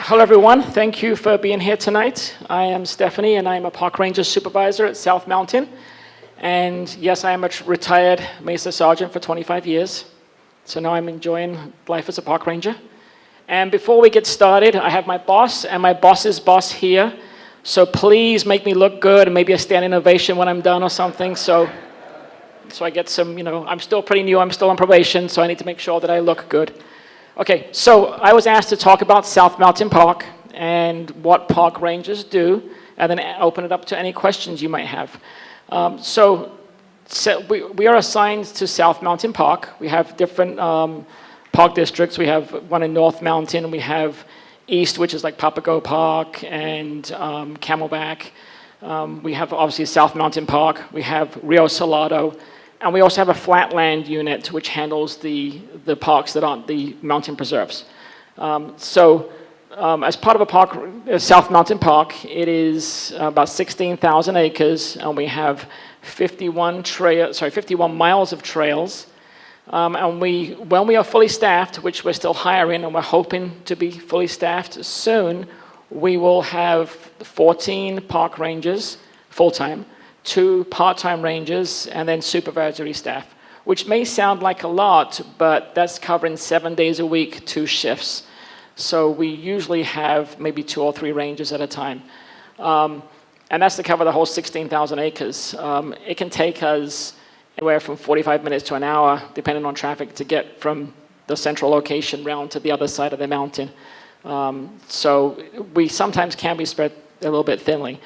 Hello everyone, thank you for being here tonight. I am Stephanie and I am a park ranger supervisor at South Mountain. And yes, I am a retired Mesa Sergeant for 25 years. So now I'm enjoying life as a park ranger. And before we get started, I have my boss and my boss's boss here. So please make me look good and maybe a standing ovation when I'm done or something. So I get some, I'm still pretty new, I'm still on probation, so I need to make sure that I look good. Okay, so I was asked to talk about South Mountain Park and what park rangers do, and then open it up to any questions you might have. So we are assigned to South Mountain Park. We have different park districts. We have one in North Mountain. We have East, which is like Papago Park and Camelback. We have obviously South Mountain Park. We have Rio Salado. And we also have a Flatland Unit, which handles the parks that aren't the mountain preserves. As part of a park, South Mountain Park, it is about 16,000 acres, and we have 51 miles of trails. And when we are fully staffed, which we're still hiring, and we're hoping to be fully staffed soon, we will have 14 park rangers full-time, 2 part-time rangers, and then supervisory staff, which may sound like a lot, but that's covering 7 days a week, 2 shifts. So we usually have maybe 2 or 3 rangers at a time. And that's to cover the whole 16,000 acres. It can take us anywhere from 45 minutes to an hour, depending on traffic, to get from the central location round to the other side of the mountain. So we sometimes can be spread a little bit thinly.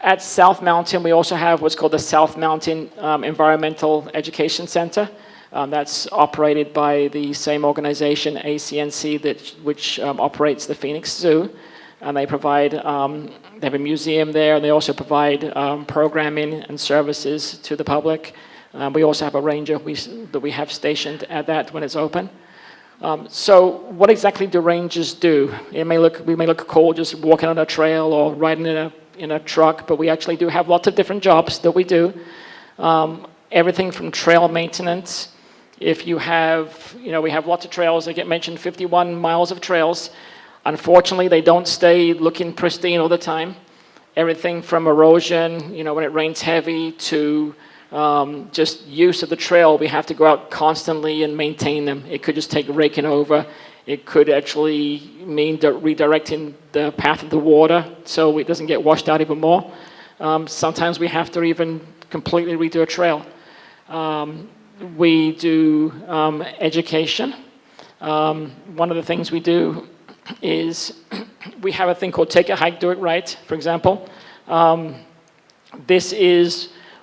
At South Mountain, we also have what's called the South Mountain Environmental Education Center. That's operated by the same organization, ACNC, which operates the Phoenix Zoo. And they provide, they have a museum there, and they also provide programming and services to the public. We also have a ranger that we have stationed at that when it's open. So what exactly do rangers do? We may look cool just walking on a trail or riding in a truck, but we actually do have lots of different jobs that we do. Everything from trail maintenance. If you have, we have lots of trails. I get mentioned 51 miles of trails. Unfortunately, they don't stay looking pristine all the time. Everything from erosion, when it rains heavy, to just use of the trail. We have to go out constantly and maintain them. It could just take raking over. It could actually mean redirecting the path of the water so it doesn't get washed out even more. Sometimes we have to even completely redo a trail. We do education. One of the things we do is we have a thing called Take a Hike, Do It Right, for example.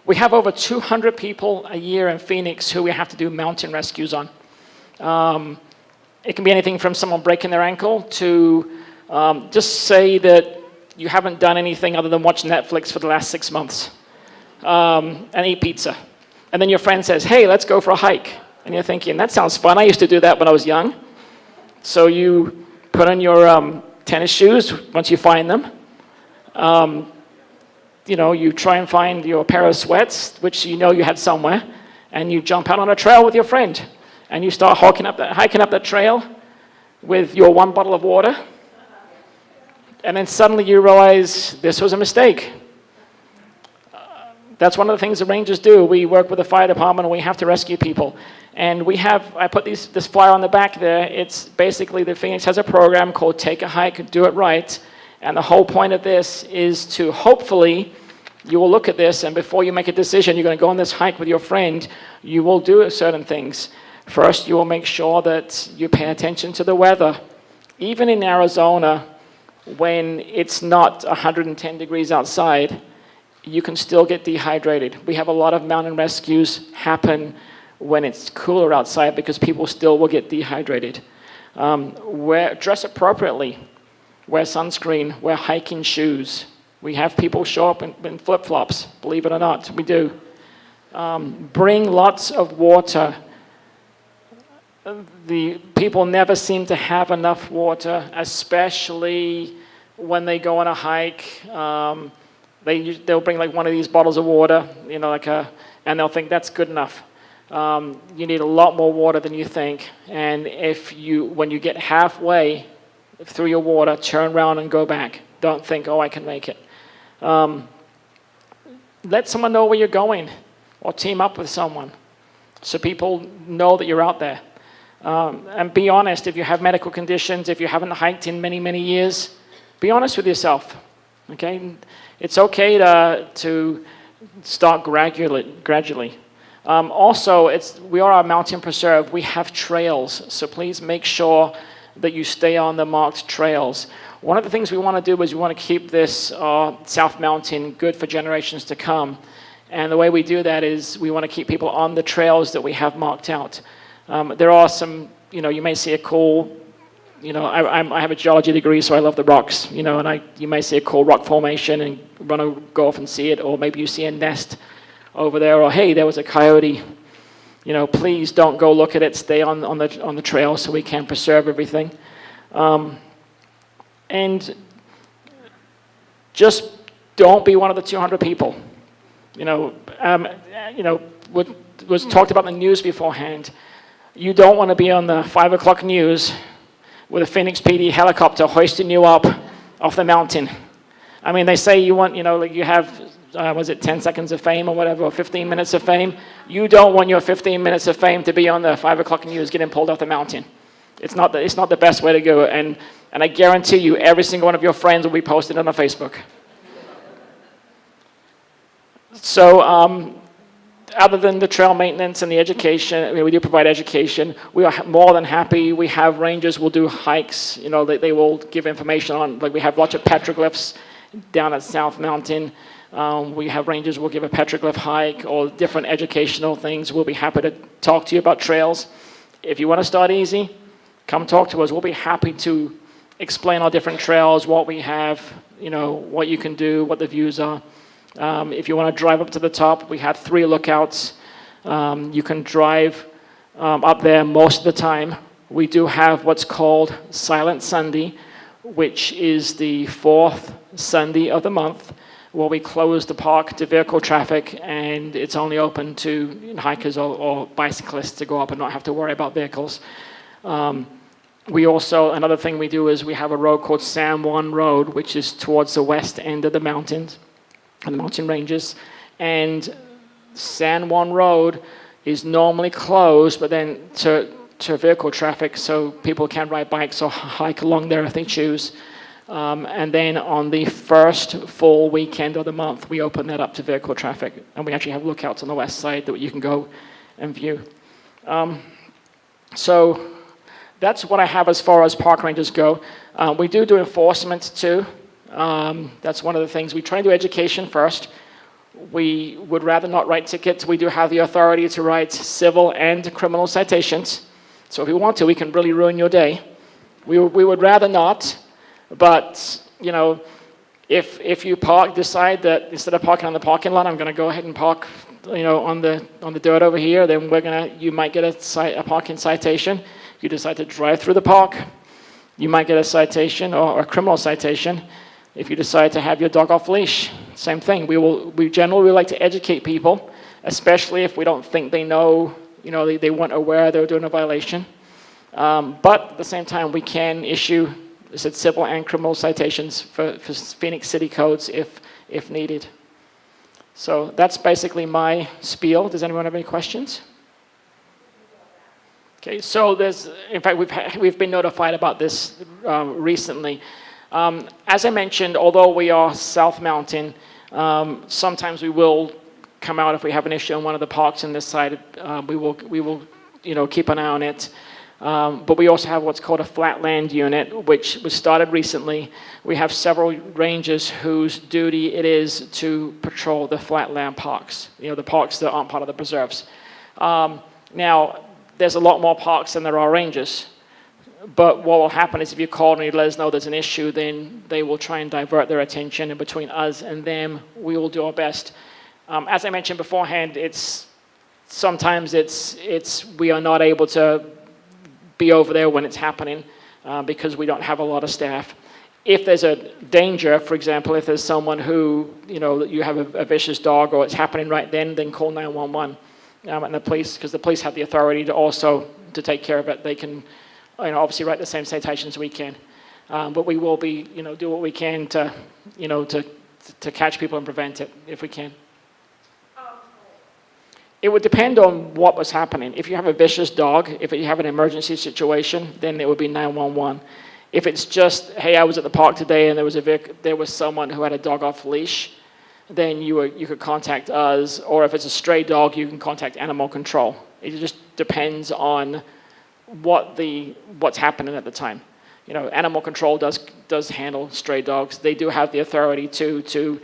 We have over 200 people a year in Phoenix who we have to do mountain rescues on. It can be anything from someone breaking their ankle to just say that you haven't done anything other than watch Netflix for the last 6 months and eat pizza. And then your friend says, hey, let's go for a hike. And you're thinking, that sounds fun. I used to do that when I was young. So you put on your tennis shoes once you find them. You try and find your pair of sweats, which you had somewhere, and you jump out on a trail with your friend. And you start hiking up that trail with your 1 bottle of water. And then suddenly you realize this was a mistake. That's one of the things the rangers do. We work with the fire department and we have to rescue people. And I put this flyer on the back there. It's basically the Phoenix has a program called Take a Hike, Do It Right. And the whole point of this is to hopefully, you will look at this, and before you make a decision, you're going to go on this hike with your friend, you will do certain things. First, you will make sure that you pay attention to the weather. Even in Arizona, when it's not 110 degrees outside, you can still get dehydrated. We have a lot of mountain rescues happen when it's cooler outside because people still will get dehydrated. Dress appropriately. Wear sunscreen, wear hiking shoes. We have people show up in flip-flops, believe it or not, we do. Bring lots of water. The people never seem to have enough water, especially when they go on a hike. They'll bring like one of these bottles of water, and they'll think that's good enough. You need a lot more water than you think. And when you get halfway, through your water, turn around and go back. Don't think, oh, I can make it. Let someone know where you're going, or team up with someone so people know that you're out there. And be honest, if you have medical conditions, if you haven't hiked in many, many years, be honest with yourself, okay? It's okay to start gradually. Also, we are a mountain preserve. We have trails, so please make sure that you stay on the marked trails. One of the things we want to do is we want to keep this South Mountain good for generations to come. And the way we do that is we want to keep people on the trails that we have marked out. There are some, you may see a cool, I have a geology degree, so I love the rocks, and you may see a cool rock formation and want to go off and see it, or maybe you see a nest over there, or hey, there was a coyote. Please don't go look at it. Stay on the trail so we can preserve everything. And just don't be one of the 200 people. Was talked about in the news beforehand. You don't want to be on the 5 o'clock news with a Phoenix PD helicopter hoisting you up off the mountain. I mean, they say you want, you have, was it 10 seconds of fame or whatever, or 15 minutes of fame? You don't want your 15 minutes of fame to be on the 5 o'clock news getting pulled off the mountain. It's not the best way to go, and I guarantee you every single one of your friends will be posted on Facebook. So other than the trail maintenance and the education, we do provide education. We are more than happy. We have rangers will do hikes. They will give information on, we have lots of petroglyphs down at South Mountain. We have rangers will give a petroglyph hike or different educational things. We'll be happy to talk to you about trails. If you want to start easy, come talk to us. We'll be happy to explain our different trails, what we have, what you can do, what the views are. If you want to drive up to the top, we have 3 lookouts. You can drive up there most of the time. We do have what's called Silent Sunday, which is the 4th Sunday of the month, where we close the park to vehicle traffic, and it's only open to hikers or bicyclists to go up and not have to worry about vehicles. We also, another thing we do is we have a road called Juan Road, which is towards the west end of the mountains, and the mountain ranges. And San Juan Road is normally closed, but then to vehicle traffic, so people can ride bikes or hike along there if they choose. And then on the first full weekend of the month, we open that up to vehicle traffic. And we actually have lookouts on the west side that you can go and view. So that's what I have as far as park rangers go. We do enforcement too. That's one of the things. We try to do education first. We would rather not write tickets. We do have the authority to write civil and criminal citations. So if we want to, we can really ruin your day. We would rather not, but if you decide that instead of parking on the parking lot, I'm going to go ahead and park, on the dirt over here, then you might get a parking citation. If you decide to drive through the park, you might get a citation or a criminal citation. If you decide to have your dog off leash, same thing. We generally like to educate people, especially if we don't think they know, they weren't aware they were doing a violation. But at the same time, we can issue civil and criminal citations for Phoenix City codes if needed. So that's basically my spiel. Does anyone have any questions? Okay, so in fact, we've been notified about this recently. As I mentioned, although we are South Mountain, sometimes we will come out if we have an issue on one of the parks on this side. We will keep an eye on it. But we also have what's called a Flatland Unit, which was started recently. We have several rangers whose duty it is to patrol the flatland parks, the parks that aren't part of the preserves. Now, there's a lot more parks than there are rangers. But what will happen is if you call and you let us know there's an issue, then they will try and divert their attention. And between us and them, we will do our best. As I mentioned beforehand, sometimes we are not able to be over there when it's happening because we don't have a lot of staff. If there's a danger, for example, if there's someone who, you have a vicious dog or it's happening right then call 911. And the police, because the police have the authority to take care of it. They can, obviously write the same citations we can. But we will be, do what we can to, to catch people and prevent it if we can. It would depend on what was happening. If you have a vicious dog, if you have an emergency situation, then it would be 911. If it's just, hey, I was at the park today and there was someone who had a dog off leash, then you could contact us. Or if it's a stray dog, you can contact animal control. It just depends on what's happening at the time. Animal control does handle stray dogs. They do have the authority to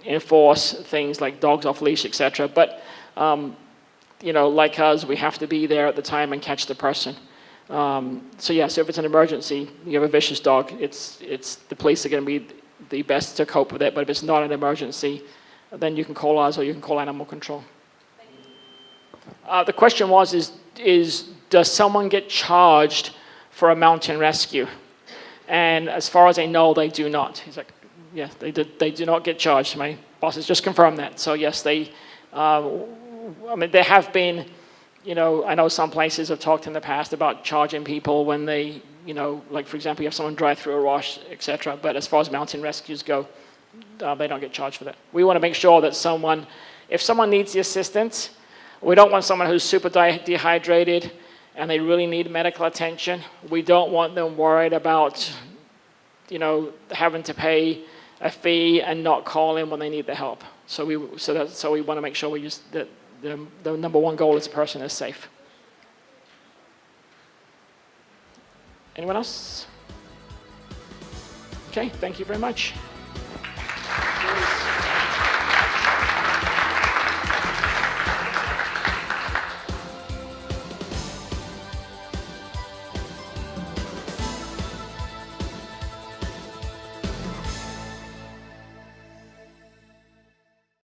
enforce things like dogs off leash, etc. But like us, we have to be there at the time and catch the person. So if it's an emergency, you have a vicious dog, it's the police are going to be the best to cope with it. But if it's not an emergency, then you can call us or you can call animal control. The question was, does someone get charged for a mountain rescue? And as far as I know, they do not. He's like, yes, they do not get charged. My boss has just confirmed that. So yes, there have been, I know some places have talked in the past about charging people when they, like for example, you have someone drive through a wash, etc. But as far as mountain rescues go, they don't get charged for that. We want to make sure that if someone needs the assistance, we don't want someone who's super dehydrated and they really need medical attention. We don't want them worried about, having to pay a fee and not call in when they need the help. So we want to make sure that the number one goal is the person is safe. Anyone else? Okay, thank you very much.